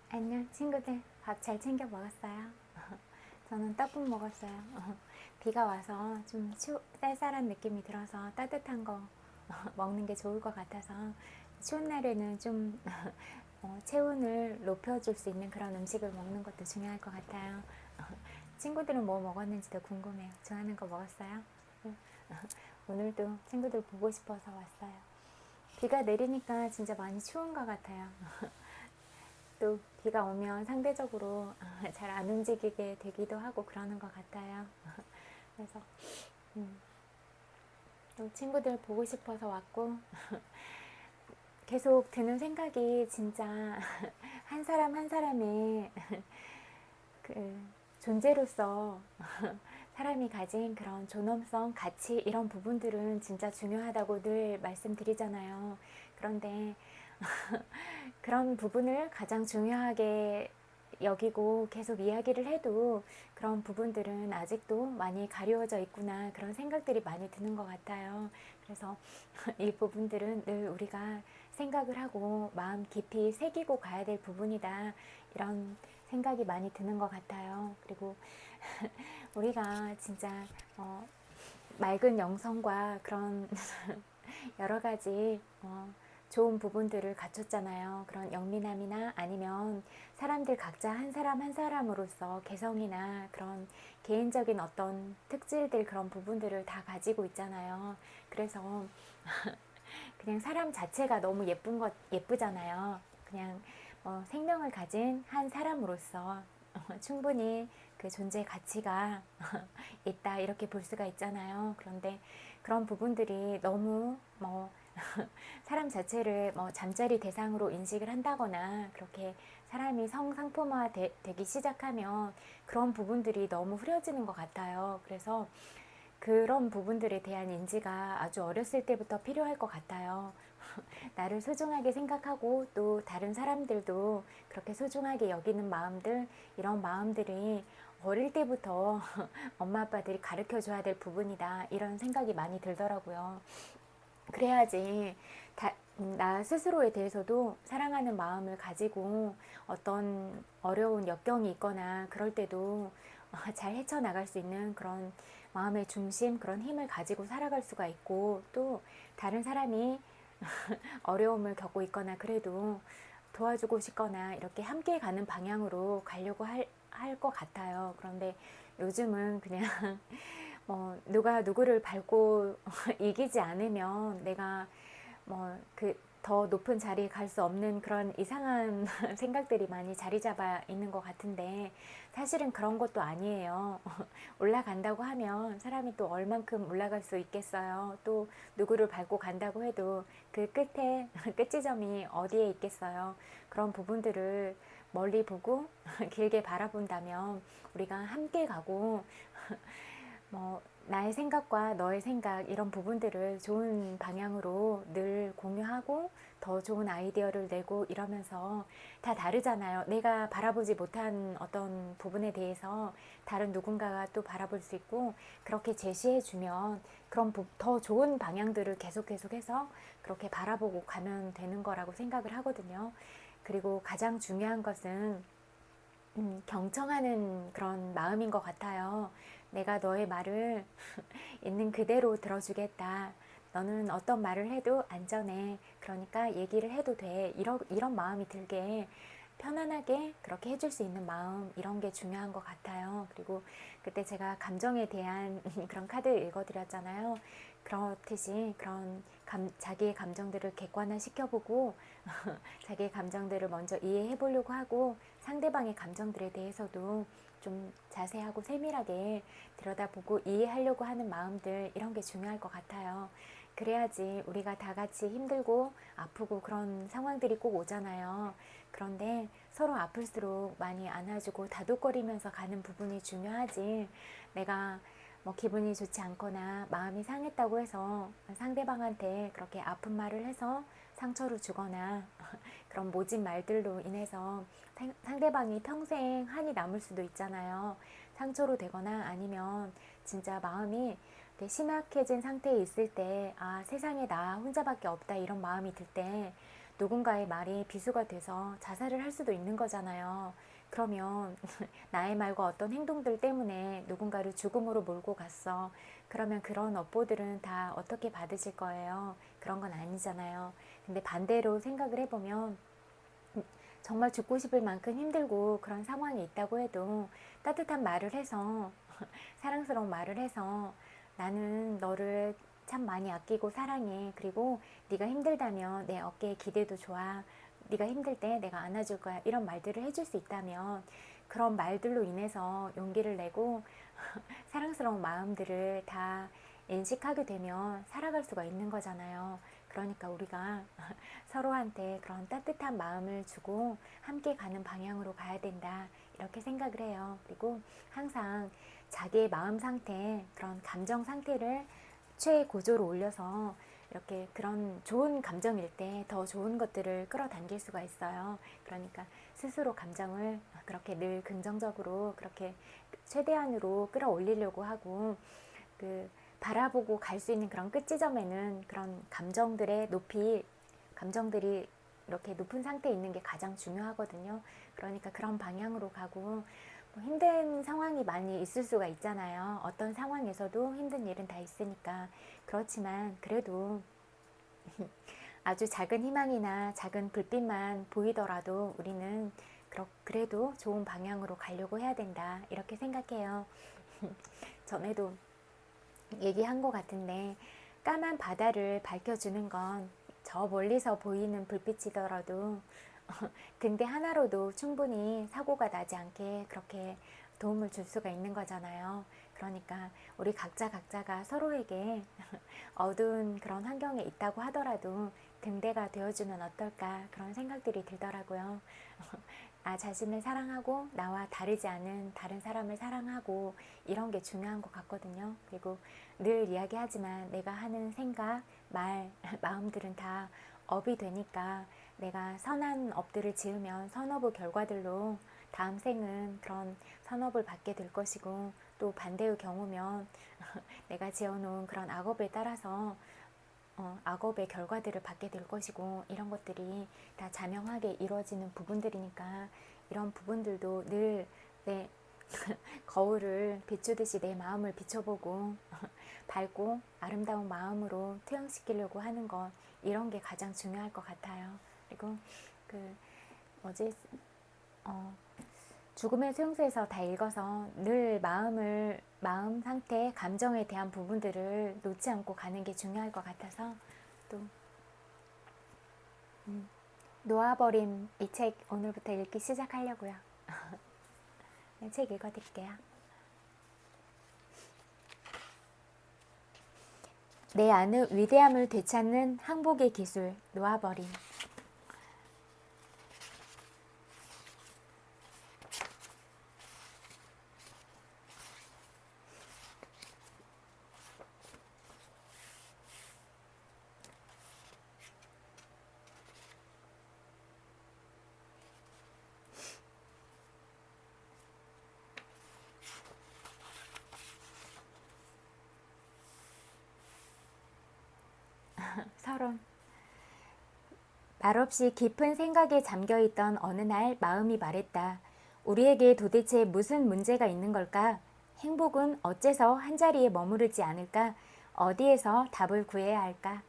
안녕 친구들, 밥 잘 챙겨 먹었어요? 저는 떡국 먹었어요. 비가 와서 좀 쌀쌀한 느낌이 들어서 따뜻한 거 먹는 게 좋을 것 같아서 추운 날에는 좀 체온을 높여줄 수 있는 그런 음식을 먹는 것도 중요할 것 같아요. 친구들은 뭐 먹었는지도 궁금해요. 좋아하는 거 먹었어요? 오늘도 친구들 보고 싶어서 왔어요. 비가 내리니까 진짜 많이 추운 것 같아요. 또 비가 오면 상대적으로 잘 안 움직이게 되기도 하고 그러는 것 같아요. 그래서 또 친구들 보고 싶어서 왔고 계속 드는 생각이 진짜 한 사람 한 사람의 그 존재로서 사람이 가진 그런 존엄성, 가치 이런 부분들은 진짜 중요하다고 늘 말씀드리잖아요. 그런데 그런 부분을 가장 중요하게 여기고 계속 이야기를 해도 그런 부분들은 아직도 많이 가려워져 있구나 그런 생각들이 많이 드는 것 같아요. 그래서 이 부분들은 늘 우리가 생각을 하고 마음 깊이 새기고 가야 될 부분이다 이런 생각이 많이 드는 것 같아요. 그리고 우리가 진짜 맑은 영성과 그런 여러 가지 좋은 부분들을 갖췄잖아요. 그런 영민함이나 아니면 사람들 각자 한 사람 한 사람으로서 개성이나 그런 개인적인 어떤 특질들 그런 부분들을 다 가지고 있잖아요. 그래서 그냥 사람 자체가 너무 예쁘잖아요. 그냥 생명을 가진 한 사람으로서 충분히 그 존재 가치가 있다 이렇게 볼 수가 있잖아요. 그런데 그런 부분들이 너무 사람 자체를 잠자리 대상으로 인식을 한다거나 그렇게 사람이 성상품화 되기 시작하면 그런 부분들이 너무 흐려지는 것 같아요. 그래서 그런 부분들에 대한 인지가 아주 어렸을 때부터 필요할 것 같아요. 나를 소중하게 생각하고 또 다른 사람들도 그렇게 소중하게 여기는 마음들, 이런 마음들이 어릴 때부터 엄마 아빠들이 가르쳐 줘야 될 부분이다 이런 생각이 많이 들더라고요. 그래야지 나 스스로에 대해서도 사랑하는 마음을 가지고 어떤 어려운 역경이 있거나 그럴 때도 잘 헤쳐나갈 수 있는 그런 마음의 중심, 그런 힘을 가지고 살아갈 수가 있고 또 다른 사람이 어려움을 겪고 있거나 그래도 도와주고 싶거나 이렇게 함께 가는 방향으로 가려고 할 것 같아요. 그런데 요즘은 그냥 누가 누구를 밟고 이기지 않으면 내가 더 높은 자리에 갈 수 없는 그런 이상한 생각들이 많이 자리 잡아 있는 것 같은데 사실은 그런 것도 아니에요. 올라간다고 하면 사람이 또 얼만큼 올라갈 수 있겠어요. 또 누구를 밟고 간다고 해도 그 끝에 끝 지점이 어디에 있겠어요. 그런 부분들을 멀리 보고 길게 바라본다면 우리가 함께 가고 나의 생각과 너의 생각 이런 부분들을 좋은 방향으로 늘 공유하고 더 좋은 아이디어를 내고 이러면서 다 다르잖아요. 내가 바라보지 못한 어떤 부분에 대해서 다른 누군가가 또 바라볼 수 있고 그렇게 제시해주면 그런 더 좋은 방향들을 계속해서 그렇게 바라보고 가면 되는 거라고 생각을 하거든요. 그리고 가장 중요한 것은 경청하는 그런 마음인 것 같아요. 내가 너의 말을 있는 그대로 들어주겠다. 너는 어떤 말을 해도 안전해. 그러니까 얘기를 해도 돼. 이런 마음이 들게 편안하게 그렇게 해줄 수 있는 마음, 이런 게 중요한 것 같아요. 그리고 그때 제가 감정에 대한 그런 카드 읽어드렸잖아요. 그렇듯이 그런 자기의 감정들을 객관화 시켜보고 자기의 감정들을 먼저 이해해 보려고 하고 상대방의 감정들에 대해서도 좀 자세하고 세밀하게 들여다보고 이해하려고 하는 마음들, 이런 게 중요할 것 같아요. 그래야지 우리가 다 같이 힘들고 아프고 그런 상황들이 꼭 오잖아요. 그런데 서로 아플수록 많이 안아주고 다독거리면서 가는 부분이 중요하지. 내가 기분이 좋지 않거나 마음이 상했다고 해서 상대방한테 그렇게 아픈 말을 해서 상처를 주거나 그런 모진 말들로 인해서 상대방이 평생 한이 남을 수도 있잖아요. 상처로 되거나 아니면 진짜 마음이 심각해진 상태에 있을 때, 아, 세상에 나 혼자밖에 없다 이런 마음이 들 때 누군가의 말이 비수가 돼서 자살을 할 수도 있는 거잖아요. 그러면 나의 말과 어떤 행동들 때문에 누군가를 죽음으로 몰고 갔어. 그러면 그런 업보들은 다 어떻게 받으실 거예요? 그런 건 아니잖아요. 근데 반대로 생각을 해보면 정말 죽고 싶을 만큼 힘들고 그런 상황이 있다고 해도 따뜻한 말을 해서 사랑스러운 말을 해서 나는 너를 참 많이 아끼고 사랑해. 그리고 네가 힘들다면 내 어깨에 기대도 좋아. 네가 힘들 때 내가 안아줄 거야. 이런 말들을 해줄 수 있다면 그런 말들로 인해서 용기를 내고 사랑스러운 마음들을 다 인식하게 되면 살아갈 수가 있는 거잖아요. 그러니까 우리가 서로한테 그런 따뜻한 마음을 주고 함께 가는 방향으로 가야 된다. 이렇게 생각을 해요. 그리고 항상 자기의 마음 상태, 그런 감정 상태를 최고조로 올려서 이렇게 그런 좋은 감정일 때 더 좋은 것들을 끌어당길 수가 있어요. 그러니까 스스로 감정을 그렇게 늘 긍정적으로 그렇게 최대한으로 끌어올리려고 하고 그 바라보고 갈 수 있는 그런 끝지점에는 그런 감정들의 높이, 감정들이 이렇게 높은 상태에 있는 게 가장 중요하거든요. 그러니까 그런 방향으로 가고 뭐 힘든 상황이 많이 있을 수가 있잖아요. 어떤 상황에서도 힘든 일은 다 있으니까. 그렇지만 그래도 아주 작은 희망이나 작은 불빛만 보이더라도 우리는 그래도 좋은 방향으로 가려고 해야 된다. 이렇게 생각해요. 전에도 얘기한 것 같은데 까만 바다를 밝혀주는 건 저 멀리서 보이는 불빛이더라도 등대 하나로도 충분히 사고가 나지 않게 그렇게 도움을 줄 수가 있는 거잖아요. 그러니까 우리 각자가 서로에게 어두운 그런 환경에 있다고 하더라도 등대가 되어주면 어떨까 그런 생각들이 들더라고요. 나 자신을 사랑하고 나와 다르지 않은 다른 사람을 사랑하고 이런 게 중요한 것 같거든요. 그리고 늘 이야기하지만 내가 하는 생각, 말, 마음들은 다 업이 되니까 내가 선한 업들을 지으면 선업의 결과들로 다음 생은 그런 선업을 받게 될 것이고 또 반대의 경우면 내가 지어놓은 그런 악업에 따라서 악업의 결과들을 받게 될 것이고 이런 것들이 다 자명하게 이루어지는 부분들이니까 이런 부분들도 늘 내 거울을 비추듯이 내 마음을 비춰보고 밝고 아름다운 마음으로 투영시키려고 하는 것 이런 게 가장 중요할 것 같아요. 그리고 그 뭐지 죽음의 수용소에서 다 읽어서 늘 마음 상태, 감정에 대한 부분들을 놓지 않고 가는 게 중요할 것 같아서 또 놓아버린 이 책 오늘부터 읽기 시작하려고요. 네, 책 읽어드릴게요. 내 안의 위대함을 되찾는 항복의 기술 놓아버림. 서론. 말없이 깊은 생각에 잠겨있던 어느 날 마음이 말했다. 우리에게 도대체 무슨 문제가 있는 걸까? 행복은 어째서 한자리에 머무르지 않을까? 어디에서 답을 구해야 할까?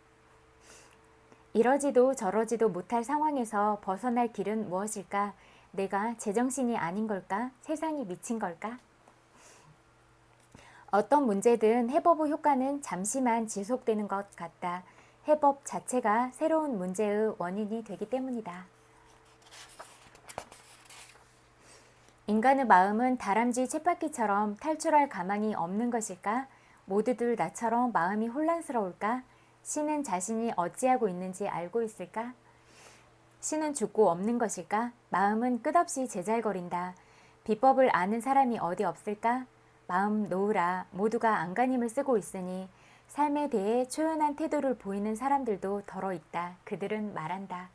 이러지도 저러지도 못할 상황에서 벗어날 길은 무엇일까? 내가 제정신이 아닌 걸까? 세상이 미친 걸까? 어떤 문제든 해법의 효과는 잠시만 지속되는 것 같다. 해법 자체가 새로운 문제의 원인이 되기 때문이다. 인간의 마음은 다람쥐 쳇바퀴처럼 탈출할 가망이 없는 것일까? 모두들 나처럼 마음이 혼란스러울까? 신은 자신이 어찌하고 있는지 알고 있을까? 신은 죽고 없는 것일까? 마음은 끝없이 제잘거린다. 비법을 아는 사람이 어디 없을까? 마음 놓으라. 모두가 안간힘을 쓰고 있으니 삶에 대해 초연한 태도를 보이는 사람들도 덜어 있다. 그들은 말한다.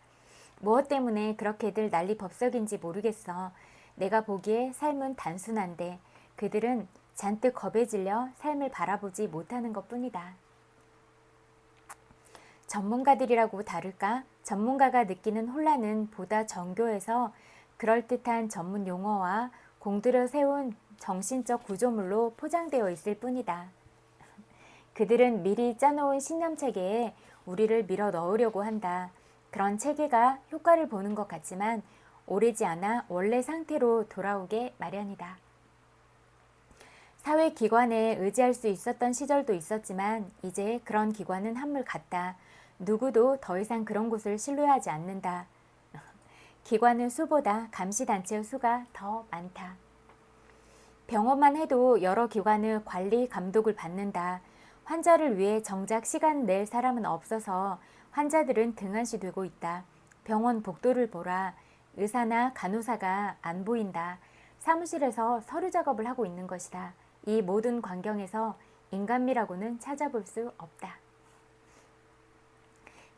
무엇 때문에 그렇게들 난리법석인지 모르겠어. 내가 보기에 삶은 단순한데 그들은 잔뜩 겁에 질려 삶을 바라보지 못하는 것뿐이다. 전문가들이라고 다를까? 전문가가 느끼는 혼란은 보다 정교해서 그럴듯한 전문 용어와 공들여 세운 정신적 구조물로 포장되어 있을 뿐이다. 그들은 미리 짜놓은 신념 체계에 우리를 밀어 넣으려고 한다. 그런 체계가 효과를 보는 것 같지만 오래지 않아 원래 상태로 돌아오게 마련이다. 사회기관에 의지할 수 있었던 시절도 있었지만 이제 그런 기관은 한물 갔다. 누구도 더 이상 그런 곳을 신뢰하지 않는다. 기관의 수보다 감시단체의 수가 더 많다. 병원만 해도 여러 기관의 관리, 감독을 받는다. 환자를 위해 정작 시간 낼 사람은 없어서 환자들은 등한시 되고 있다. 병원 복도를 보라. 의사나 간호사가 안 보인다. 사무실에서 서류 작업을 하고 있는 것이다. 이 모든 광경에서 인간미라고는 찾아볼 수 없다.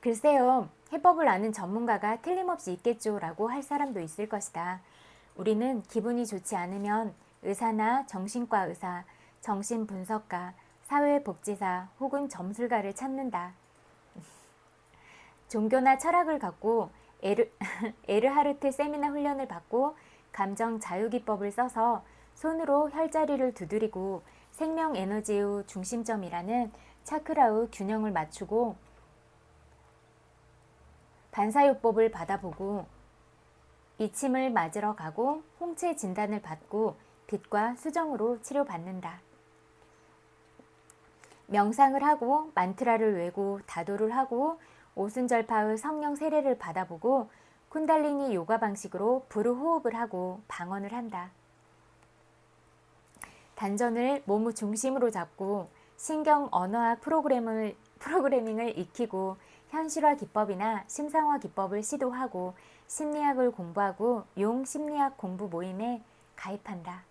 글쎄요, 해법을 아는 전문가가 틀림없이 있겠죠 라고 할 사람도 있을 것이다. 우리는 기분이 좋지 않으면 의사나 정신과 의사, 정신분석가, 사회복지사 혹은 점술가를 찾는다. 종교나 철학을 갖고 에르하르트 세미나 훈련을 받고 감정 자유기법을 써서 손으로 혈자리를 두드리고 생명 에너지의 중심점이라는 차크라의 균형을 맞추고 반사요법을 받아보고 이침을 맞으러 가고 홍채 진단을 받고 빛과 수정으로 치료받는다. 명상을 하고 만트라를 외고 다도를 하고 오순절파의 성령 세례를 받아보고 쿤달리니 요가 방식으로 불의 호흡을 하고 방언을 한다. 단전을 몸의 중심으로 잡고 신경 언어학 프로그래밍을 익히고 현실화 기법이나 심상화 기법을 시도하고 심리학을 공부하고 용 심리학 공부 모임에 가입한다.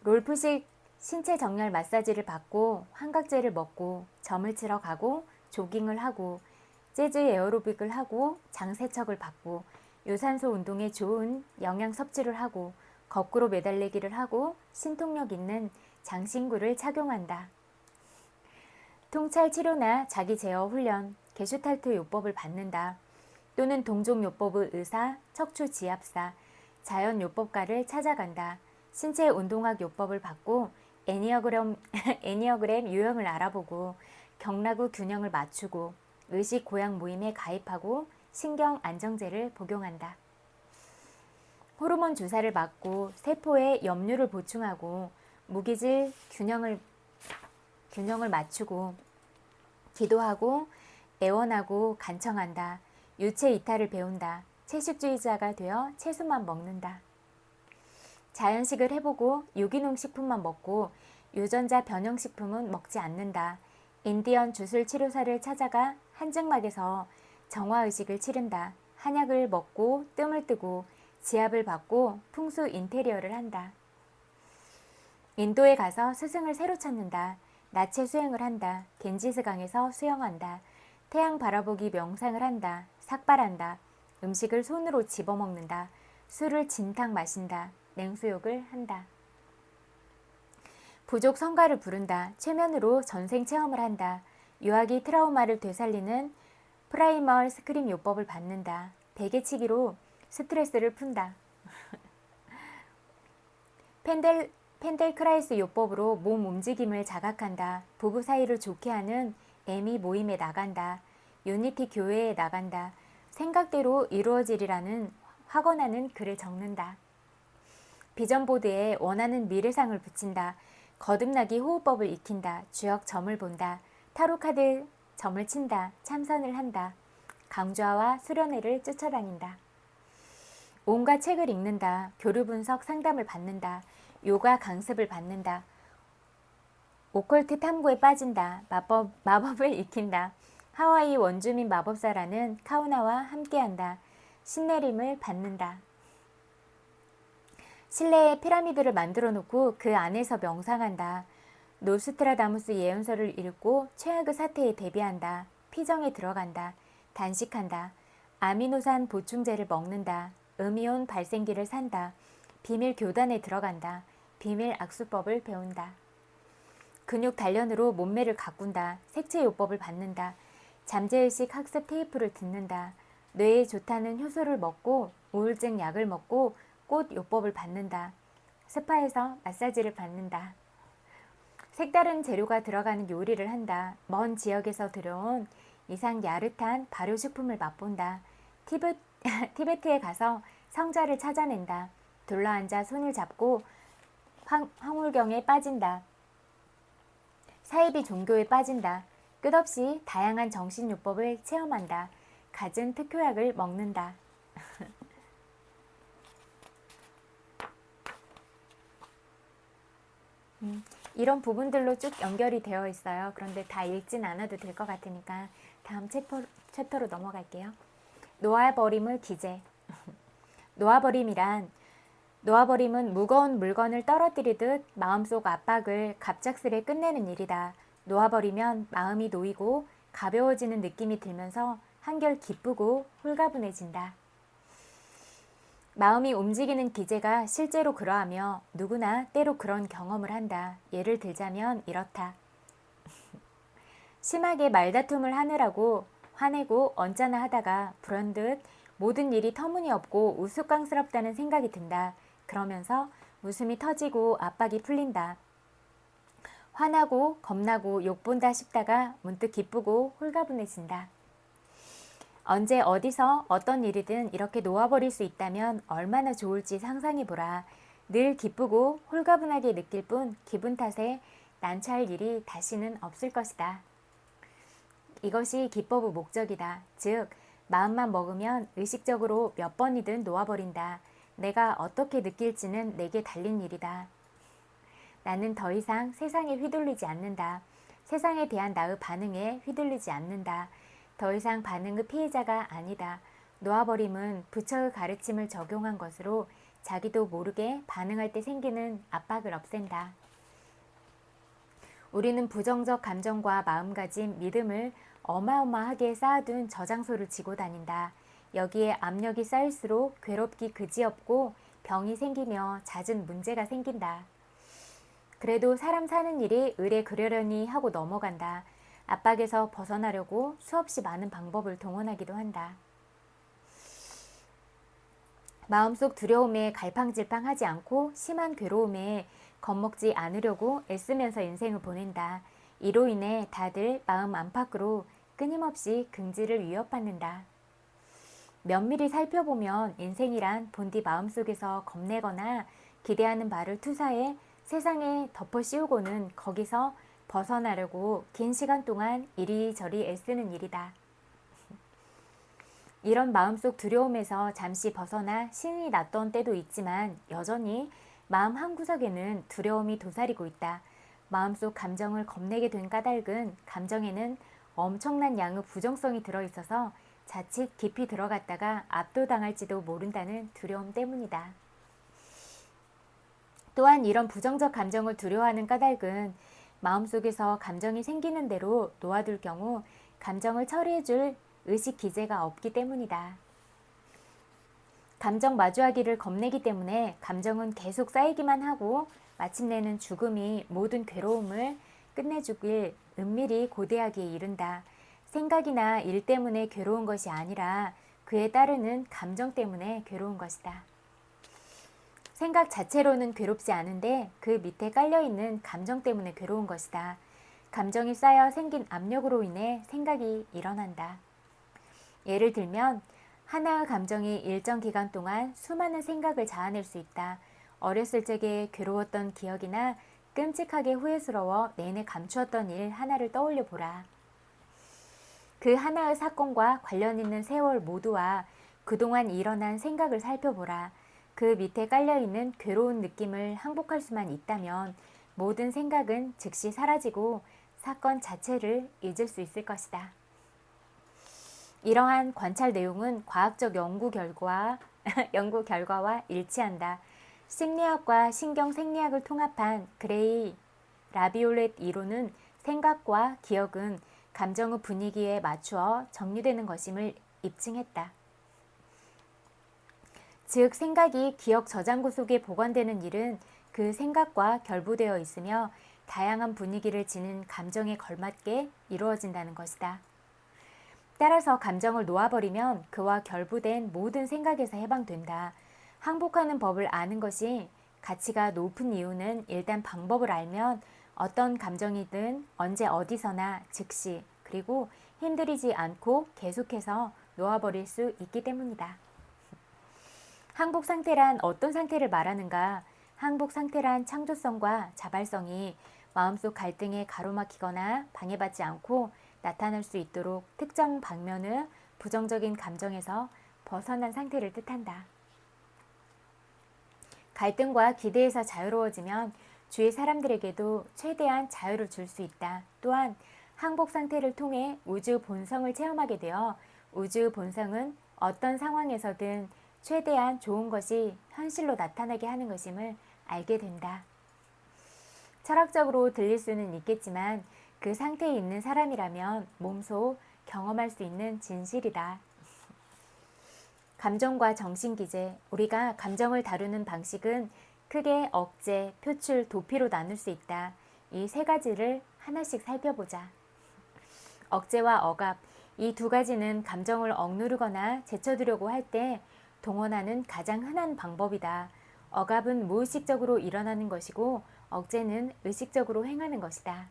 롤프식 신체 정렬 마사지를 받고 환각제를 먹고 점을 치러 가고 조깅을 하고 재즈 에어로빅을 하고 장세척을 받고 유산소 운동에 좋은 영양 섭취를 하고 거꾸로 매달리기를 하고 신통력 있는 장신구를 착용한다. 통찰 치료나 자기 제어 훈련, 게슈탈트 요법을 받는다. 또는 동종 요법의 의사, 척추 지압사, 자연 요법가를 찾아간다. 신체 운동학 요법을 받고 애니어그램 유형을 알아보고 경락의 균형을 맞추고 의식 고양 모임에 가입하고 신경 안정제를 복용한다. 호르몬 주사를 맞고 세포에 염류를 보충하고 무기질 균형을 맞추고 기도하고 애원하고 간청한다. 유체 이탈을 배운다. 채식주의자가 되어 채소만 먹는다. 자연식을 해보고 유기농 식품만 먹고 유전자 변형식품은 먹지 않는다. 인디언 주술 치료사를 찾아가 한증막에서 정화의식을 치른다. 한약을 먹고 뜸을 뜨고 지압을 받고 풍수 인테리어를 한다. 인도에 가서 스승을 새로 찾는다. 나체 수행을 한다. 겐지스강에서 수영한다. 태양 바라보기 명상을 한다. 삭발한다. 음식을 손으로 집어먹는다. 술을 진탕 마신다. 냉수욕을 한다. 부족 성가를 부른다. 최면으로 전생 체험을 한다. 유아기 트라우마를 되살리는 프라이멀 스크림 요법을 받는다. 베개치기로 스트레스를 푼다. 펜델크라이스 요법으로 몸 움직임을 자각한다. 부부 사이를 좋게 하는 애미 모임에 나간다. 유니티 교회에 나간다. 생각대로 이루어지리라는 확언하는 글을 적는다. 비전보드에 원하는 미래상을 붙인다. 거듭나기 호흡법을 익힌다. 주역 점을 본다. 타로카드 점을 친다. 참선을 한다. 강좌와 수련회를 쫓아다닌다. 온갖 책을 읽는다. 교류 분석 상담을 받는다. 요가 강습을 받는다. 오컬트 탐구에 빠진다. 마법을 익힌다. 하와이 원주민 마법사라는 카우나와 함께한다. 신내림을 받는다. 실내에 피라미드를 만들어 놓고 그 안에서 명상한다. 노스트라다무스 예언서를 읽고 최악의 사태에 대비한다. 피정에 들어간다. 단식한다. 아미노산 보충제를 먹는다. 음이온 발생기를 산다. 비밀 교단에 들어간다. 비밀 악수법을 배운다. 근육 단련으로 몸매를 가꾼다. 색채요법을 받는다. 잠재의식 학습 테이프를 듣는다. 뇌에 좋다는 효소를 먹고 우울증 약을 먹고 꽃 요법을 받는다. 스파에서 마사지를 받는다. 색다른 재료가 들어가는 요리를 한다. 먼 지역에서 들여온 이상 야릇한 발효식품을 맛본다. 티베트에 가서 성자를 찾아낸다. 둘러앉아 손을 잡고 황홀경에 빠진다. 사이비 종교에 빠진다. 끝없이 다양한 정신요법을 체험한다. 갖은 특효약을 먹는다. 이런 부분들로 쭉 연결이 되어 있어요. 그런데 다 읽진 않아도 될 것 같으니까 다음 챕터로 넘어갈게요. 놓아버림의 기제. 놓아버림은 무거운 물건을 떨어뜨리듯 마음속 압박을 갑작스레 끝내는 일이다. 놓아버리면 마음이 놓이고 가벼워지는 느낌이 들면서 한결 기쁘고 홀가분해진다. 마음이 움직이는 기제가 실제로 그러하며 누구나 때로 그런 경험을 한다. 예를 들자면 이렇다. 심하게 말다툼을 하느라고 화내고 언짢아 하다가 불현듯 모든 일이 터무니없고 우스꽝스럽다는 생각이 든다. 그러면서 웃음이 터지고 압박이 풀린다. 화나고 겁나고 욕본다 싶다가 문득 기쁘고 홀가분해진다. 언제 어디서 어떤 일이든 이렇게 놓아버릴 수 있다면 얼마나 좋을지 상상해보라. 늘 기쁘고 홀가분하게 느낄 뿐 기분 탓에 난처할 일이 다시는 없을 것이다. 이것이 기법의 목적이다. 즉 마음만 먹으면 의식적으로 몇 번이든 놓아버린다. 내가 어떻게 느낄지는 내게 달린 일이다. 나는 더 이상 세상에 휘둘리지 않는다. 세상에 대한 나의 반응에 휘둘리지 않는다. 더 이상 반응의 피해자가 아니다. 놓아버림은 부처의 가르침을 적용한 것으로 자기도 모르게 반응할 때 생기는 압박을 없앤다. 우리는 부정적 감정과 마음가짐, 믿음을 어마어마하게 쌓아둔 저장소를 지고 다닌다. 여기에 압력이 쌓일수록 괴롭기 그지없고 병이 생기며 잦은 문제가 생긴다. 그래도 사람 사는 일이 의례 그러려니 하고 넘어간다. 압박에서 벗어나려고 수없이 많은 방법을 동원하기도 한다. 마음속 두려움에 갈팡질팡하지 않고 심한 괴로움에 겁먹지 않으려고 애쓰면서 인생을 보낸다. 이로 인해 다들 마음 안팎으로 끊임없이 긍지를 위협받는다. 면밀히 살펴보면 인생이란 본디 마음속에서 겁내거나 기대하는 바를 투사해 세상에 덮어 씌우고는 거기서 벗어나려고 긴 시간 동안 이리저리 애쓰는 일이다. 이런 마음속 두려움에서 잠시 벗어나 신이 났던 때도 있지만 여전히 마음 한구석에는 두려움이 도사리고 있다. 마음속 감정을 겁내게 된 까닭은 감정에는 엄청난 양의 부정성이 들어있어서 자칫 깊이 들어갔다가 압도당할지도 모른다는 두려움 때문이다. 또한 이런 부정적 감정을 두려워하는 까닭은 마음속에서 감정이 생기는 대로 놓아둘 경우 감정을 처리해줄 의식 기제가 없기 때문이다. 감정 마주하기를 겁내기 때문에 감정은 계속 쌓이기만 하고 마침내는 죽음이 모든 괴로움을 끝내주길 은밀히 고대하기에 이른다. 생각이나 일 때문에 괴로운 것이 아니라 그에 따르는 감정 때문에 괴로운 것이다. 생각 자체로는 괴롭지 않은데 그 밑에 깔려있는 감정 때문에 괴로운 것이다. 감정이 쌓여 생긴 압력으로 인해 생각이 일어난다. 예를 들면 하나의 감정이 일정 기간 동안 수많은 생각을 자아낼 수 있다. 어렸을 적에 괴로웠던 기억이나 끔찍하게 후회스러워 내내 감추었던 일 하나를 떠올려 보라. 그 하나의 사건과 관련 있는 세월 모두와 그동안 일어난 생각을 살펴보라. 그 밑에 깔려있는 괴로운 느낌을 항복할 수만 있다면 모든 생각은 즉시 사라지고 사건 자체를 잊을 수 있을 것이다. 이러한 관찰 내용은 과학적 연구 결과와 일치한다. 심리학과 신경생리학을 통합한 그레이 라비올렛 이론은 생각과 기억은 감정의 분위기에 맞추어 정리되는 것임을 입증했다. 즉 생각이 기억 저장고 속에 보관되는 일은 그 생각과 결부되어 있으며 다양한 분위기를 지닌 감정에 걸맞게 이루어진다는 것이다. 따라서 감정을 놓아버리면 그와 결부된 모든 생각에서 해방된다. 항복하는 법을 아는 것이 가치가 높은 이유는 일단 방법을 알면 어떤 감정이든 언제 어디서나 즉시 그리고 힘들이지 않고 계속해서 놓아버릴 수 있기 때문이다. 항복 상태란 어떤 상태를 말하는가? 항복 상태란 창조성과 자발성이 마음속 갈등에 가로막히거나 방해받지 않고 나타날 수 있도록 특정 방면의 부정적인 감정에서 벗어난 상태를 뜻한다. 갈등과 기대에서 자유로워지면 주위 사람들에게도 최대한 자유를 줄 수 있다. 또한 항복 상태를 통해 우주 본성을 체험하게 되어 우주 본성은 어떤 상황에서든 최대한 좋은 것이 현실로 나타나게 하는 것임을 알게 된다. 철학적으로 들릴 수는 있겠지만 그 상태에 있는 사람이라면 몸소 경험할 수 있는 진실이다. 감정과 정신기제, 우리가 감정을 다루는 방식은 크게 억제, 표출, 도피로 나눌 수 있다. 이 세 가지를 하나씩 살펴보자. 억제와 억압, 이 두 가지는 감정을 억누르거나 제쳐두려고 할 때 동원하는 가장 흔한 방법이다. 억압은 무의식적으로 일어나는 것이고 억제는 의식적으로 행하는 것이다.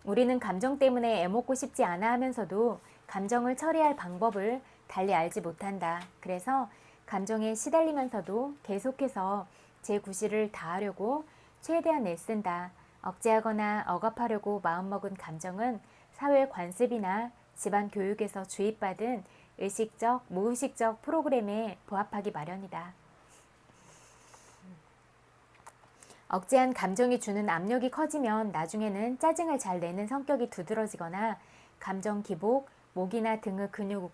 우리는 감정 때문에 애먹고 싶지 않아 하면서도 감정을 처리할 방법을 달리 알지 못한다. 그래서 감정에 시달리면서도 계속해서 제 구실을 다하려고 최대한 애쓴다. 억제하거나 억압하려고 마음먹은 감정은 사회 관습이나 집안 교육에서 주입받은 의식적, 무의식적 프로그램에 부합하기 마련이다. 억제한 감정이 주는 압력이 커지면 나중에는 짜증을 잘 내는 성격이 두드러지거나 감정 기복, 목이나 등의 근육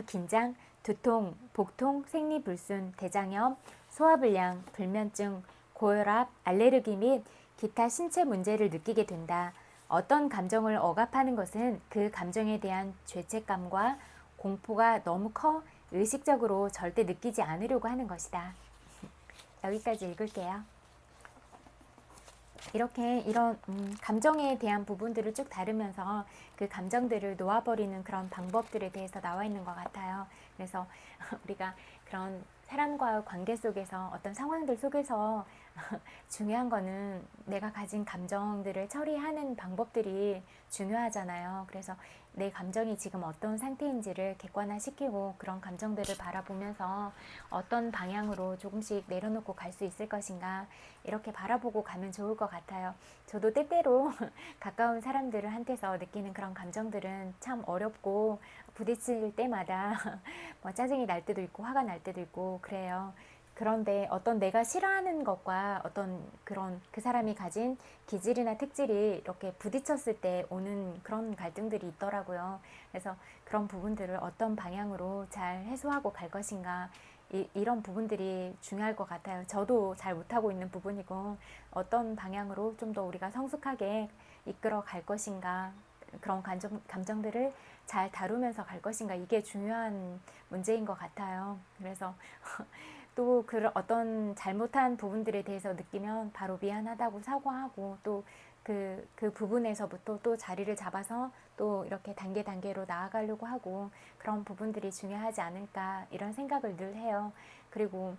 긴장, 두통, 복통, 생리불순, 대장염, 소화불량, 불면증, 고혈압, 알레르기 및 기타 신체 문제를 느끼게 된다. 어떤 감정을 억압하는 것은 그 감정에 대한 죄책감과 공포가 너무 커 의식적으로 절대 느끼지 않으려고 하는 것이다. 여기까지 읽을게요. 이렇게 이런 감정에 대한 부분들을 쭉 다루면서 그 감정들을 놓아버리는 그런 방법들에 대해서 나와 있는 것 같아요. 그래서 우리가 그런 사람과의 관계 속에서 어떤 상황들 속에서 중요한 거는 내가 가진 감정들을 처리하는 방법들이 중요하잖아요. 그래서 내 감정이 지금 어떤 상태인지를 객관화시키고 그런 감정들을 바라보면서 어떤 방향으로 조금씩 내려놓고 갈 수 있을 것인가 이렇게 바라보고 가면 좋을 것 같아요. 저도 때때로 가까운 사람들을 한테서 느끼는 그런 감정들은 참 어렵고 부딪힐 때마다 뭐 짜증이 날 때도 있고 화가 날 때도 있고 그래요. 그런데 어떤 내가 싫어하는 것과 어떤 그런 그 사람이 가진 기질이나 특질이 이렇게 부딪혔을 때 오는 그런 갈등들이 있더라고요. 그래서 그런 부분들을 어떤 방향으로 잘 해소하고 갈 것인가 이런 부분들이 중요할 것 같아요. 저도 잘 못하고 있는 부분이고 어떤 방향으로 좀 더 우리가 성숙하게 이끌어 갈 것인가 그런 감정들을 잘 다루면서 갈 것인가 이게 중요한 문제인 것 같아요. 그래서 또 그런 어떤 잘못한 부분들에 대해서 느끼면 바로 미안하다고 사과하고 또 그 부분에서부터 또 자리를 잡아서 또 이렇게 단계로 나아가려고 하고 그런 부분들이 중요하지 않을까 이런 생각을 늘 해요. 그리고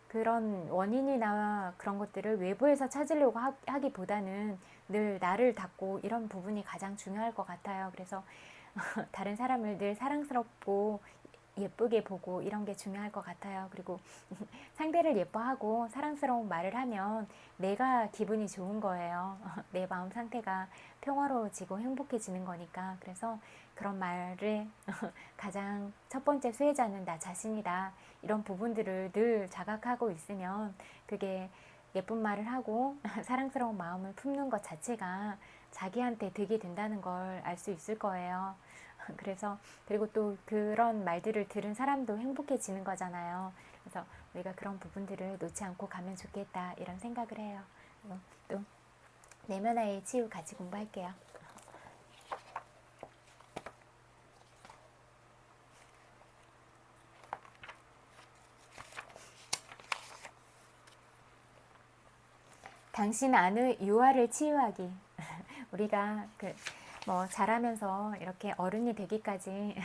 그런 원인이나 그런 것들을 외부에서 찾으려고 하기보다는 늘 나를 닦고 이런 부분이 가장 중요할 것 같아요. 그래서 다른 사람을 늘 사랑스럽고 예쁘게 보고 이런 게 중요할 것 같아요. 그리고 상대를 예뻐하고 사랑스러운 말을 하면 내가 기분이 좋은 거예요. 내 마음 상태가 평화로워지고 행복해지는 거니까. 그래서 그런 말을 가장 첫 번째 수혜자는 나 자신이다. 이런 부분들을 늘 자각하고 있으면 그게 예쁜 말을 하고 사랑스러운 마음을 품는 것 자체가 자기한테 득이 된다는 걸 알 수 있을 거예요. 그래서 그리고 또 그런 말들을 들은 사람도 행복해지는 거잖아요. 그래서 우리가 그런 부분들을 놓지 않고 가면 좋겠다 이런 생각을 해요. 또 내면화의 치유 같이 공부할게요. 당신 안의 유화를 치유하기. 우리가 뭐 자라면서 이렇게 어른이 되기까지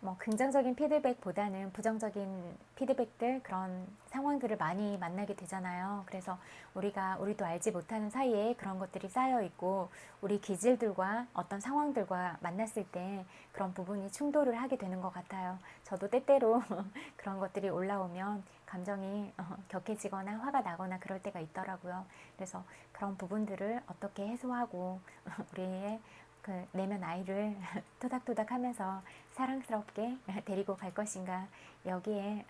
뭐 긍정적인 피드백보다는 부정적인 피드백들 그런 상황들을 많이 만나게 되잖아요. 그래서 우리도 알지 못하는 사이에 그런 것들이 쌓여 있고 우리 기질들과 어떤 상황들과 만났을 때 그런 부분이 충돌을 하게 되는 것 같아요. 저도 때때로 그런 것들이 올라오면 감정이 격해지거나 화가 나거나 그럴 때가 있더라고요. 그래서 그런 부분들을 어떻게 해소하고 우리의 그 내면 아이를 토닥토닥 하면서 사랑스럽게 데리고 갈 것인가 여기에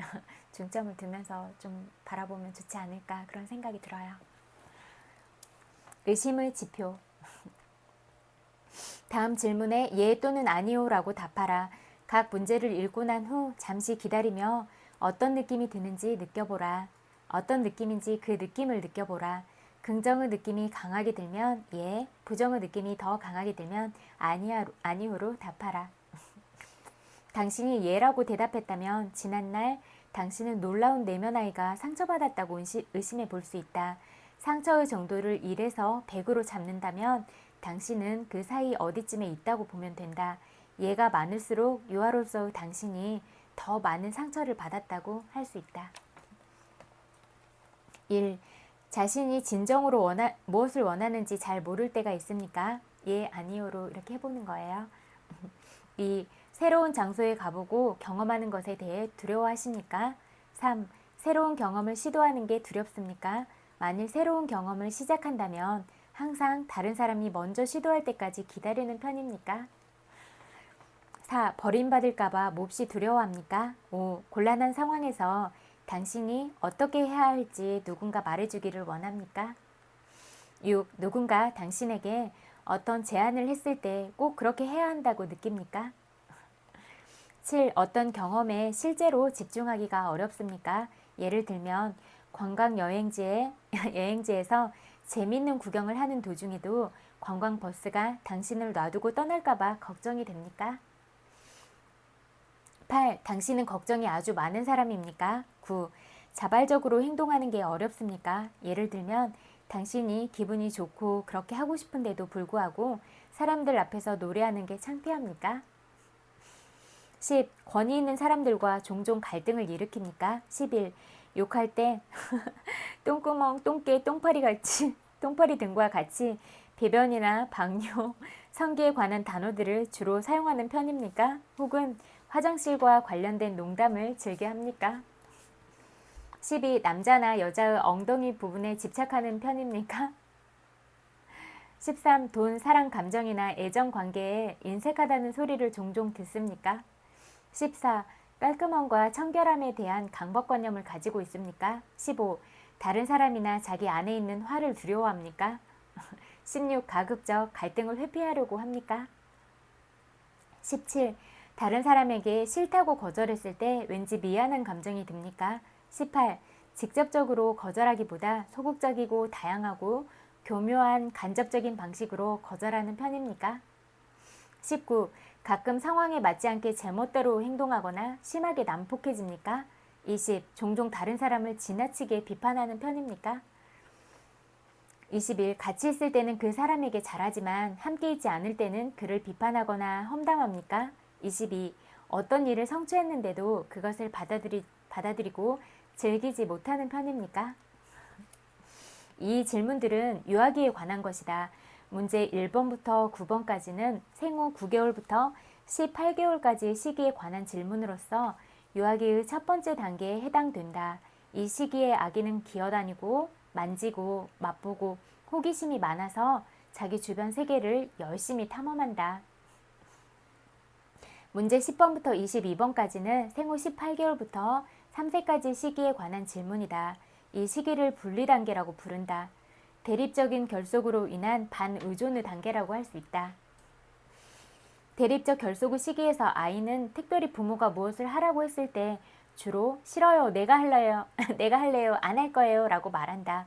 중점을 두면서 좀 바라보면 좋지 않을까 그런 생각이 들어요. 의심의 지표. 다음 질문에 예 또는 아니요 라고 답하라. 각 문제를 읽고 난 후 잠시 기다리며 어떤 느낌이 드는지 느껴보라. 어떤 느낌인지 그 느낌을 느껴보라. 긍정의 느낌이 강하게 들면 예, 부정의 느낌이 더 강하게 들면 아니요로 답하라. 당신이 예라고 대답했다면 지난날 당신은 놀라운 내면 아이가 상처받았다고 의심해 볼 수 있다. 상처의 정도를 1에서 100으로 잡는다면 당신은 그 사이 어디쯤에 있다고 보면 된다. 예가 많을수록 유아로서의 당신이 더 많은 상처를 받았다고 할 수 있다. 1. 자신이 진정으로 무엇을 원하는지 잘 모를 때가 있습니까? 예, 아니요로 이렇게 해보는 거예요. 2. 새로운 장소에 가보고 경험하는 것에 대해 두려워하십니까? 3. 새로운 경험을 시도하는 게 두렵습니까? 만일 새로운 경험을 시작한다면 항상 다른 사람이 먼저 시도할 때까지 기다리는 편입니까? 4. 버림받을까봐 몹시 두려워합니까? 5. 곤란한 상황에서 당신이 어떻게 해야 할지 누군가 말해주기를 원합니까? 6. 누군가 당신에게 어떤 제안을 했을 때 꼭 그렇게 해야 한다고 느낍니까? 7. 어떤 경험에 실제로 집중하기가 어렵습니까? 예를 들면 관광 여행지에서 재밌는 구경을 하는 도중에도 관광버스가 당신을 놔두고 떠날까봐 걱정이 됩니까? 8. 당신은 걱정이 아주 많은 사람입니까? 9. 자발적으로 행동하는 게 어렵습니까? 예를 들면 당신이 기분이 좋고 그렇게 하고 싶은데도 불구하고 사람들 앞에서 노래하는 게 창피합니까? 10. 권위 있는 사람들과 종종 갈등을 일으킵니까? 11. 욕할 때 똥구멍, 똥개, 똥파리 등과 같이 배변이나 방뇨, 성기에 관한 단어들을 주로 사용하는 편입니까? 혹은 화장실과 관련된 농담을 즐겨 합니까? 12. 남자나 여자의 엉덩이 부분에 집착하는 편입니까? 13. 돈, 사랑, 감정이나 애정 관계에 인색하다는 소리를 종종 듣습니까? 14. 깔끔함과 청결함에 대한 강박관념을 가지고 있습니까? 15. 다른 사람이나 자기 안에 있는 화를 두려워합니까? 16. 가급적 갈등을 회피하려고 합니까? 17. 다른 사람에게 싫다고 거절했을 때 왠지 미안한 감정이 듭니까? 18. 직접적으로 거절하기보다 소극적이고 다양하고 교묘한 간접적인 방식으로 거절하는 편입니까? 19. 가끔 상황에 맞지 않게 제멋대로 행동하거나 심하게 난폭해집니까? 20. 종종 다른 사람을 지나치게 비판하는 편입니까? 21. 같이 있을 때는 그 사람에게 잘하지만 함께 있지 않을 때는 그를 비판하거나 험담합니까? 22. 어떤 일을 성취했는데도 그것을 받아들이고 즐기지 못하는 편입니까? 이 질문들은 유아기에 관한 것이다. 문제 1번부터 9번까지는 생후 9개월부터 18개월까지 시기에 관한 질문으로서 유아기의 첫 번째 단계에 해당된다. 이 시기에 아기는 기어다니고 만지고 맛보고 호기심이 많아서 자기 주변 세계를 열심히 탐험한다. 문제 10번부터 22번까지는 생후 18개월부터 3세까지 시기에 관한 질문이다. 이 시기를 분리 단계라고 부른다. 대립적인 결속으로 인한 반의존의 단계라고 할 수 있다. 대립적 결속의 시기에서 아이는 특별히 부모가 무엇을 하라고 했을 때 주로 싫어요, 내가 할래요, 내가 할래요, 안 할 거예요 라고 말한다.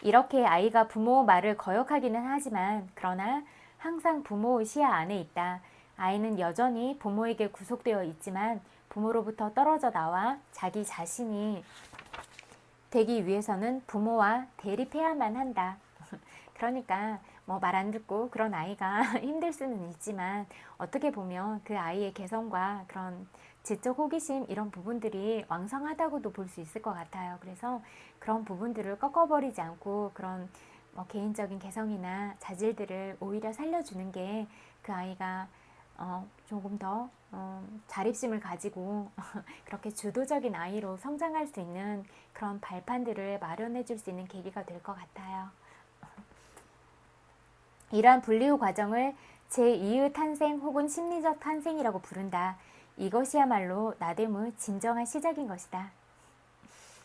이렇게 아이가 부모 말을 거역하기는 하지만 그러나 항상 부모의 시야 안에 있다. 아이는 여전히 부모에게 구속되어 있지만 부모로부터 떨어져 나와 자기 자신이 되기 위해서는 부모와 대립해야만 한다. 그러니까 뭐 말 안 듣고 그런 아이가 힘들 수는 있지만 어떻게 보면 그 아이의 개성과 그런 지적 호기심 이런 부분들이 왕성하다고도 볼 수 있을 것 같아요. 그래서 그런 부분들을 꺾어버리지 않고 그런 개인적인 개성이나 자질들을 오히려 살려주는 게 그 아이가 조금 더 자립심을 가지고 그렇게 주도적인 아이로 성장할 수 있는 그런 발판들을 마련해 줄 수 있는 계기가 될 것 같아요. 이러한 분리 후 과정을 제2의 탄생 혹은 심리적 탄생이라고 부른다. 이것이야말로 나됨의 진정한 시작인 것이다.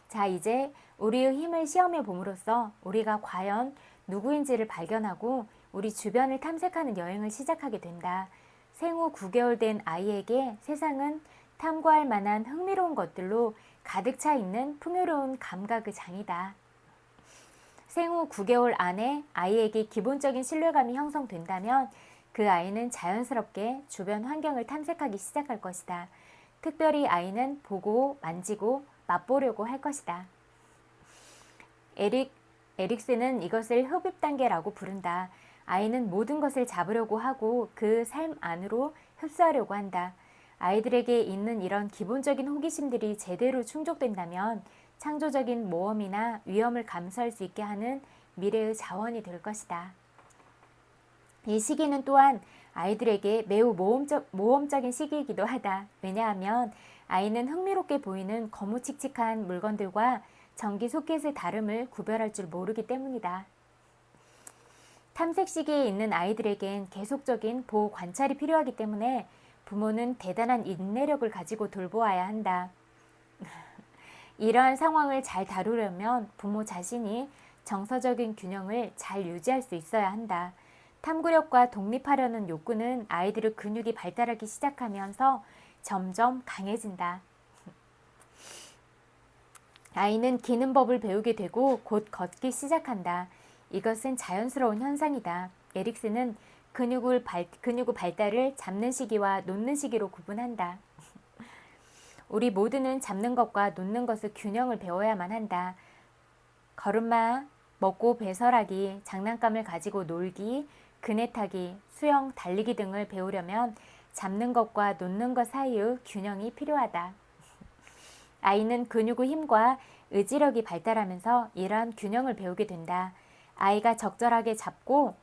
자, 이제 우리의 힘을 시험해 봄으로써 우리가 과연 누구인지를 발견하고 우리 주변을 탐색하는 여행을 시작하게 된다. 생후 9개월 된 아이에게 세상은 탐구할 만한 흥미로운 것들로 가득 차 있는 풍요로운 감각의 장이다. 생후 9개월 안에 아이에게 기본적인 신뢰감이 형성된다면 그 아이는 자연스럽게 주변 환경을 탐색하기 시작할 것이다. 특별히 아이는 보고, 만지고, 맛보려고 할 것이다. 에릭슨은 이것을 흡입 단계라고 부른다. 아이는 모든 것을 잡으려고 하고 그 삶 안으로 흡수하려고 한다. 아이들에게 있는 이런 기본적인 호기심들이 제대로 충족된다면 창조적인 모험이나 위험을 감수할 수 있게 하는 미래의 자원이 될 것이다. 이 시기는 또한 아이들에게 매우 모험적인 시기이기도 하다. 왜냐하면 아이는 흥미롭게 보이는 거무칙칙한 물건들과 전기 소켓의 다름을 구별할 줄 모르기 때문이다. 탐색 시기에 있는 아이들에겐 계속적인 보호 관찰이 필요하기 때문에 부모는 대단한 인내력을 가지고 돌보아야 한다. 이러한 상황을 잘 다루려면 부모 자신이 정서적인 균형을 잘 유지할 수 있어야 한다. 탐구력과 독립하려는 욕구는 아이들의 근육이 발달하기 시작하면서 점점 강해진다. 아이는 기는 법을 배우게 되고 곧 걷기 시작한다. 이것은 자연스러운 현상이다. 에릭슨은 근육의 발달을 잡는 시기와 놓는 시기로 구분한다. 우리 모두는 잡는 것과 놓는 것의 균형을 배워야만 한다. 걸음마, 먹고 배설하기, 장난감을 가지고 놀기, 그네 타기, 수영, 달리기 등을 배우려면 잡는 것과 놓는 것 사이의 균형이 필요하다. 아이는 근육의 힘과 의지력이 발달하면서 이러한 균형을 배우게 된다. 아이가 적절하게 잡고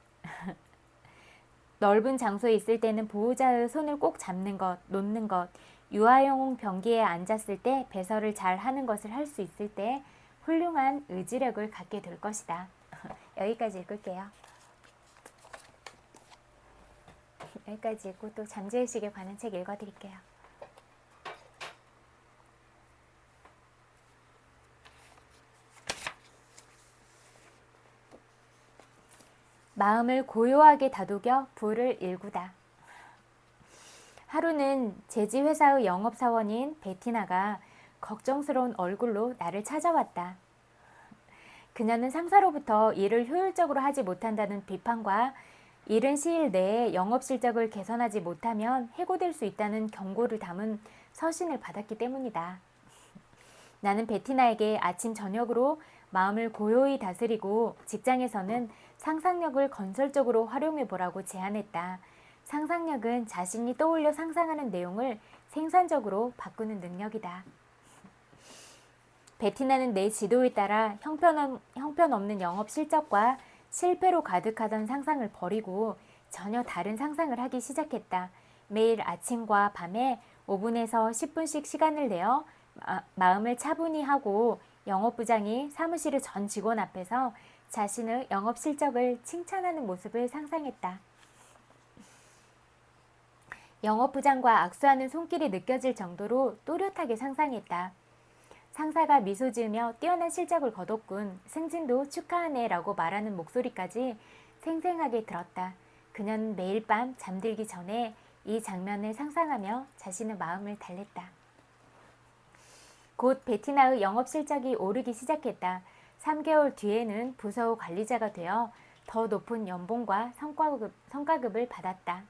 넓은 장소에 있을 때는 보호자의 손을 꼭 잡는 것, 놓는 것, 유아용 변기에 앉았을 때 배설을 잘 하는 것을 할 수 있을 때 훌륭한 의지력을 갖게 될 것이다. 여기까지 읽을게요. 여기까지 읽고 또 잠재의식에 관한 책 읽어드릴게요. 마음을 고요하게 다독여 부를 일구다. 하루는 제지회사의 영업사원인 베티나가 걱정스러운 얼굴로 나를 찾아왔다. 그녀는 상사로부터 일을 효율적으로 하지 못한다는 비판과 이른 시일 내에 영업 실적을 개선하지 못하면 해고될 수 있다는 경고를 담은 서신을 받았기 때문이다. 나는 베티나에게 아침 저녁으로 마음을 고요히 다스리고 직장에서는 상상력을 건설적으로 활용해 보라고 제안했다. 상상력은 자신이 떠올려 상상하는 내용을 생산적으로 바꾸는 능력이다. 베티나는 내 지도에 따라 형편없는 영업 실적과 실패로 가득하던 상상을 버리고 전혀 다른 상상을 하기 시작했다. 매일 아침과 밤에 5분에서 10분씩 시간을 내어 마음을 차분히 하고 영업부장이 사무실의 전 직원 앞에서 자신의 영업 실적을 칭찬하는 모습을 상상했다. 영업부장과 악수하는 손길이 느껴질 정도로 또렷하게 상상했다. 상사가 미소 지으며 뛰어난 실적을 거뒀군. 승진도 축하하네 라고 말하는 목소리까지 생생하게 들었다. 그녀는 매일 밤 잠들기 전에 이 장면을 상상하며 자신의 마음을 달랬다. 곧 베티나의 영업 실적이 오르기 시작했다. 3개월 뒤에는 부서 관리자가 되어 더 높은 연봉과 성과급을 받았다.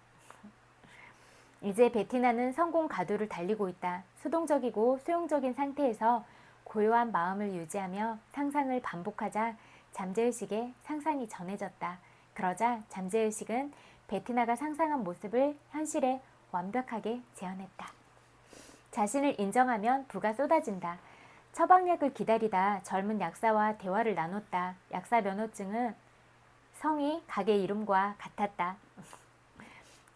이제 베티나는 성공 가도를 달리고 있다. 수동적이고 수용적인 상태에서 고요한 마음을 유지하며 상상을 반복하자 잠재의식에 상상이 전해졌다. 그러자 잠재의식은 베티나가 상상한 모습을 현실에 완벽하게 재현했다. 자신을 인정하면 부가 쏟아진다. 처방약을 기다리다 젊은 약사와 대화를 나눴다. 약사 면허증은 성이 가게 이름과 같았다.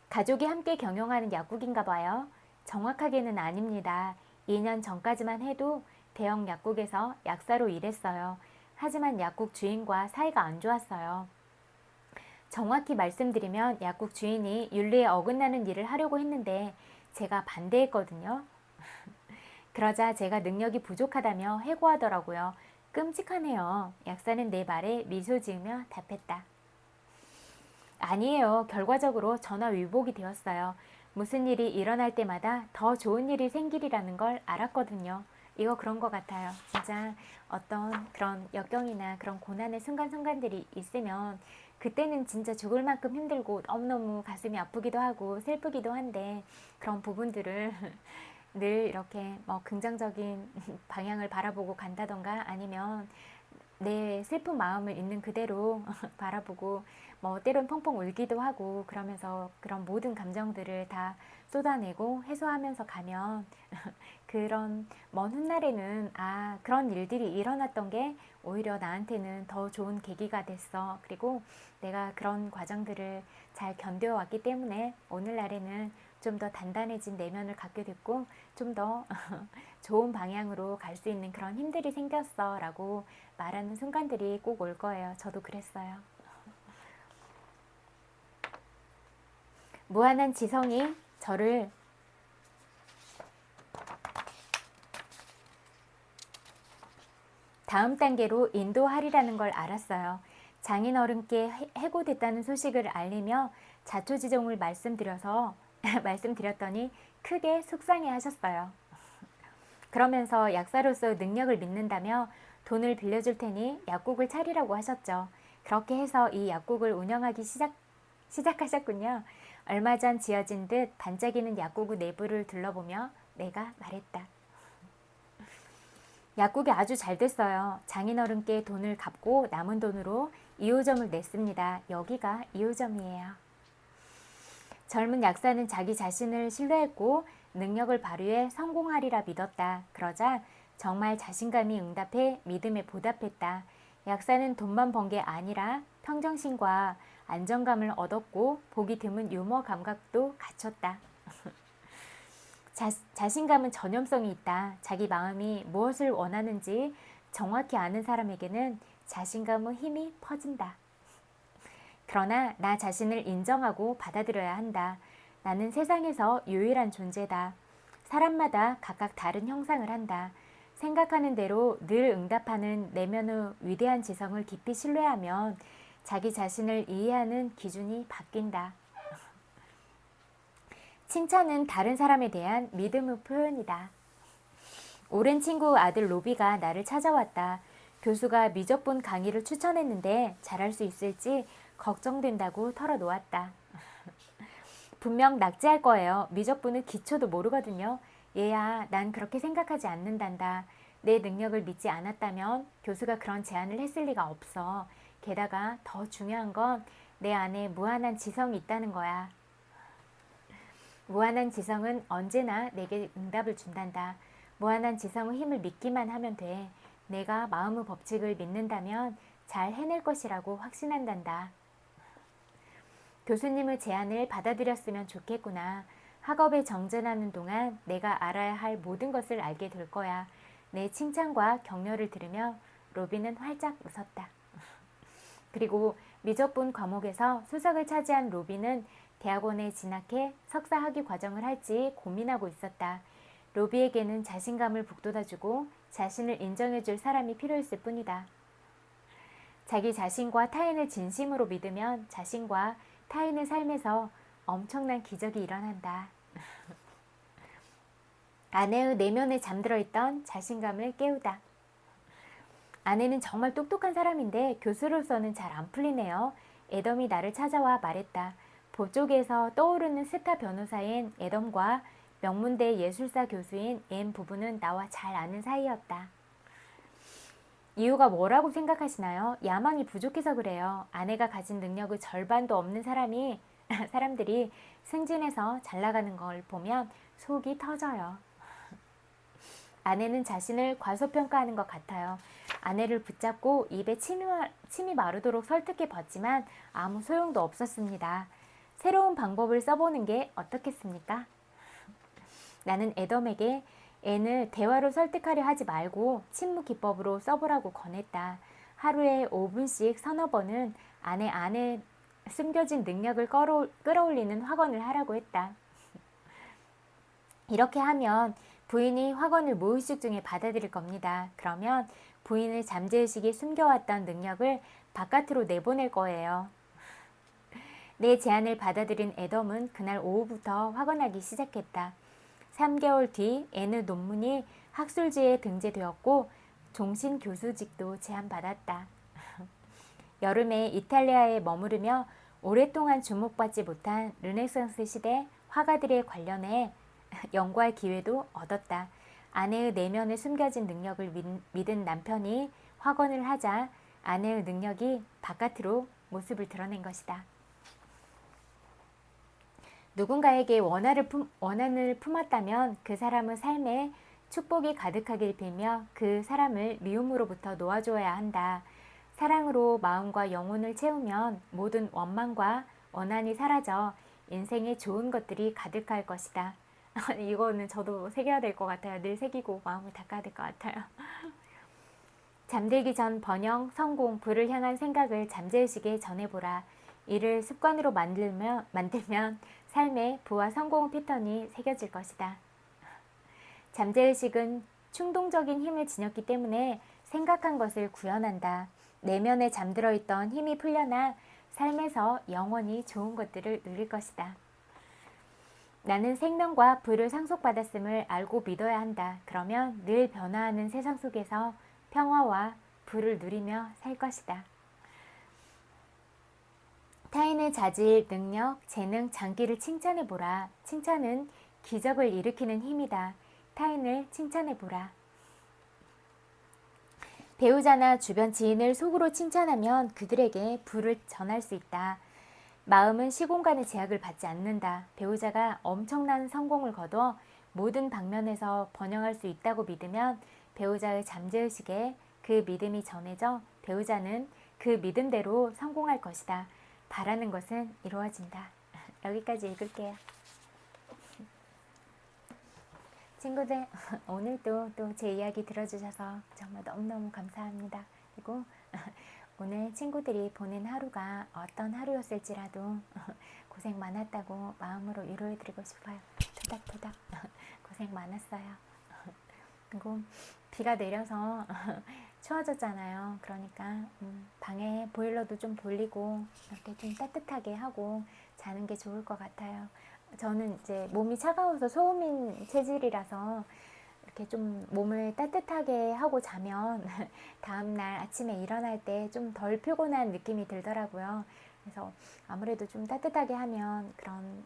가족이 함께 경영하는 약국인가 봐요. 정확하게는 아닙니다. 2년 전까지만 해도 대형 약국에서 약사로 일했어요. 하지만 약국 주인과 사이가 안 좋았어요. 정확히 말씀드리면 약국 주인이 윤리에 어긋나는 일을 하려고 했는데 제가 반대했거든요. 그러자 제가 능력이 부족하다며 해고하더라고요. 끔찍하네요. 약사는 내 말에 미소 지으며 답했다. 아니에요. 결과적으로 전화위복이 되었어요. 무슨 일이 일어날 때마다 더 좋은 일이 생기리라는 걸 알았거든요. 이거 그런 것 같아요. 진짜 어떤 그런 역경이나 그런 고난의 순간순간들이 있으면 그때는 진짜 죽을 만큼 힘들고 너무너무 가슴이 아프기도 하고 슬프기도 한데 그런 부분들을 늘 이렇게 긍정적인 방향을 바라보고 간다던가 아니면 내 슬픈 마음을 있는 그대로 바라보고 때론 펑펑 울기도 하고 그러면서 그런 모든 감정들을 다 쏟아내고 해소하면서 가면 그런 먼 훗날에는 그런 일들이 일어났던 게 오히려 나한테는 더 좋은 계기가 됐어. 그리고 내가 그런 과정들을 잘 견뎌왔기 때문에 오늘날에는 좀 더 단단해진 내면을 갖게 됐고 좀 더 좋은 방향으로 갈 수 있는 그런 힘들이 생겼어 라고 말하는 순간들이 꼭 올 거예요. 저도 그랬어요. 무한한 지성이 저를 다음 단계로 인도하리라는 걸 알았어요. 장인어른께 해고됐다는 소식을 알리며 자초지종을 말씀드렸더니 크게 속상해 하셨어요. 그러면서 약사로서 능력을 믿는다며 돈을 빌려줄 테니 약국을 차리라고 하셨죠. 그렇게 해서 이 약국을 운영하기 시작하셨군요. 얼마 전 지어진 듯 반짝이는 약국 내부를 둘러보며 내가 말했다. 약국이 아주 잘 됐어요. 장인어른께 돈을 갚고 남은 돈으로 2호점을 냈습니다. 여기가 2호점이에요. 젊은 약사는 자기 자신을 신뢰했고 능력을 발휘해 성공하리라 믿었다. 그러자 정말 자신감이 응답해 믿음에 보답했다. 약사는 돈만 번 게 아니라 평정심과 안정감을 얻었고 보기 드문 유머 감각도 갖췄다. 자신감은 전염성이 있다. 자기 마음이 무엇을 원하는지 정확히 아는 사람에게는 자신감의 힘이 퍼진다. 그러나 나 자신을 인정하고 받아들여야 한다. 나는 세상에서 유일한 존재다. 사람마다 각각 다른 형상을 한다. 생각하는 대로 늘 응답하는 내면의 위대한 지성을 깊이 신뢰하면 자기 자신을 이해하는 기준이 바뀐다. 칭찬은 다른 사람에 대한 믿음의 표현이다. 오랜 친구 아들 로비가 나를 찾아왔다. 교수가 미적분 강의를 추천했는데 잘할 수 있을지 걱정된다고 털어놓았다. 분명 낙제할 거예요. 미적분은 기초도 모르거든요. 얘야, 난 그렇게 생각하지 않는단다. 내 능력을 믿지 않았다면 교수가 그런 제안을 했을 리가 없어. 게다가 더 중요한 건 내 안에 무한한 지성이 있다는 거야. 무한한 지성은 언제나 내게 응답을 준단다. 무한한 지성의 힘을 믿기만 하면 돼. 내가 마음의 법칙을 믿는다면 잘 해낼 것이라고 확신한단다. 교수님의 제안을 받아들였으면 좋겠구나. 학업에 정진하는 동안 내가 알아야 할 모든 것을 알게 될 거야. 내 칭찬과 격려를 들으며 로비는 활짝 웃었다. 그리고 미적분 과목에서 수석을 차지한 로비는 대학원에 진학해 석사 학위 과정을 할지 고민하고 있었다. 로비에게는 자신감을 북돋아주고 자신을 인정해줄 사람이 필요했을 뿐이다. 자기 자신과 타인을 진심으로 믿으면 자신과 타인의 삶에서 엄청난 기적이 일어난다. 아내의 내면에 잠들어 있던 자신감을 깨우다. 아내는 정말 똑똑한 사람인데 교수로서는 잘 안 풀리네요. 애덤이 나를 찾아와 말했다. 법조계에서 떠오르는 스타 변호사인 애덤과 명문대 예술사 교수인 앤 부부는 나와 잘 아는 사이였다. 이유가 뭐라고 생각하시나요? 야망이 부족해서 그래요. 아내가 가진 능력의 절반도 없는 사람들이 승진해서 잘 나가는 걸 보면 속이 터져요. 아내는 자신을 과소평가하는 것 같아요. 아내를 붙잡고 입에 침이 마르도록 설득해 봤지만 아무 소용도 없었습니다. 새로운 방법을 써보는 게 어떻겠습니까? 나는 애덤에게 앤을 대화로 설득하려 하지 말고 침묵 기법으로 써보라고 권했다. 하루에 5분씩 서너 번은 아내 안에 숨겨진 능력을 끌어올리는 확언을 하라고 했다. 이렇게 하면 부인이 확언을 무의식 중에 받아들일 겁니다. 그러면 부인의 잠재의식이 숨겨왔던 능력을 바깥으로 내보낼 거예요. 내 제안을 받아들인 애덤은 그날 오후부터 확언하기 시작했다. 3개월 뒤 앤의 논문이 학술지에 등재되었고 종신 교수직도 제안받았다. 여름에 이탈리아에 머무르며 오랫동안 주목받지 못한 르네상스 시대 화가들에 관련해 연구할 기회도 얻었다. 아내의 내면에 숨겨진 능력을 믿은 남편이 확언을 하자 아내의 능력이 바깥으로 모습을 드러낸 것이다. 누군가에게 원한을 품었다면 그 사람의 삶에 축복이 가득하길 빌며 그 사람을 미움으로부터 놓아줘야 한다. 사랑으로 마음과 영혼을 채우면 모든 원망과 원한이 사라져 인생에 좋은 것들이 가득할 것이다. 이거는 저도 새겨야 될 것 같아요. 늘 새기고 마음을 닦아야 될 것 같아요. 잠들기 전 번영, 성공, 부를 향한 생각을 잠재의식에 전해보라. 이를 습관으로 만들면 삶에 부와 성공 패턴이 새겨질 것이다. 잠재의식은 충동적인 힘을 지녔기 때문에 생각한 것을 구현한다. 내면에 잠들어 있던 힘이 풀려나 삶에서 영원히 좋은 것들을 누릴 것이다. 나는 생명과 부를 상속받았음을 알고 믿어야 한다. 그러면 늘 변화하는 세상 속에서 평화와 부를 누리며 살 것이다. 타인의 자질, 능력, 재능, 장기를 칭찬해보라. 칭찬은 기적을 일으키는 힘이다. 타인을 칭찬해보라. 배우자나 주변 지인을 속으로 칭찬하면 그들에게 부를 전할 수 있다. 마음은 시공간의 제약을 받지 않는다. 배우자가 엄청난 성공을 거둬 모든 방면에서 번영할 수 있다고 믿으면 배우자의 잠재의식에 그 믿음이 전해져 배우자는 그 믿음대로 성공할 것이다. 바라는 것은 이루어진다. 여기까지 읽을게요. 친구들, 오늘도 또 제 이야기 들어주셔서 정말 너무너무 감사합니다. 그리고 오늘 친구들이 보낸 하루가 어떤 하루였을지라도 고생 많았다고 마음으로 위로해드리고 싶어요. 토닥토닥 고생 많았어요. 그리고 비가 내려서 추워졌잖아요. 그러니까 방에 보일러도 좀 돌리고 이렇게 좀 따뜻하게 하고 자는 게 좋을 것 같아요. 저는 이제 몸이 차가워서 소음인 체질이라서 이렇게 좀 몸을 따뜻하게 하고 자면 다음날 아침에 일어날 때 좀 덜 피곤한 느낌이 들더라고요. 그래서 아무래도 좀 따뜻하게 하면 그런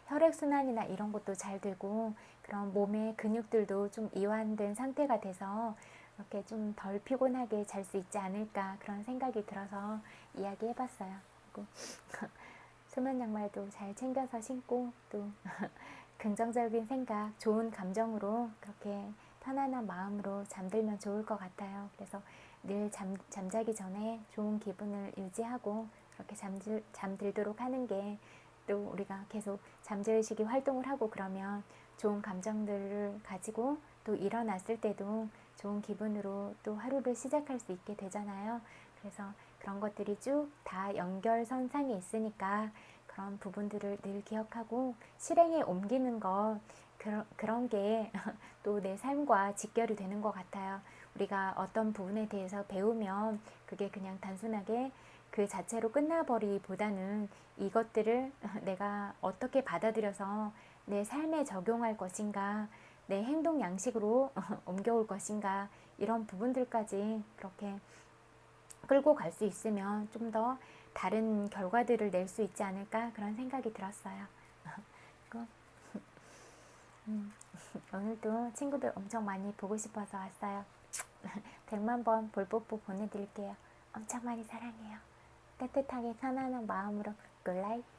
혈액순환이나 이런 것도 잘 되고 그런 몸의 근육들도 좀 이완된 상태가 돼서 이렇게 좀 덜 피곤하게 잘 수 있지 않을까 그런 생각이 들어서 이야기해봤어요. 그리고 수면 양말도 잘 챙겨서 신고 또 긍정적인 생각, 좋은 감정으로 그렇게 편안한 마음으로 잠들면 좋을 것 같아요. 그래서 늘 잠자기 전에 좋은 기분을 유지하고 그렇게 잠들도록 하는 게 또 우리가 계속 잠재의식이 활동을 하고 그러면 좋은 감정들을 가지고 또 일어났을 때도 좋은 기분으로 또 하루를 시작할 수 있게 되잖아요. 그래서 그런 것들이 쭉 다 연결선상에 있으니까 그런 부분들을 늘 기억하고 실행에 옮기는 것 그런 게 또 내 삶과 직결이 되는 것 같아요. 우리가 어떤 부분에 대해서 배우면 그게 그냥 단순하게 그 자체로 끝나버리기보다는 이것들을 내가 어떻게 받아들여서 내 삶에 적용할 것인가, 내 행동 양식으로 옮겨올 것인가 이런 부분들까지 그렇게 끌고 갈 수 있으면 좀 더 다른 결과들을 낼 수 있지 않을까 그런 생각이 들었어요. 오늘도 친구들 엄청 많이 보고 싶어서 왔어요. 100만 번 볼뽀뽀 보내드릴게요. 엄청 많이 사랑해요. 따뜻하게 편안한 마음으로 굿라이트.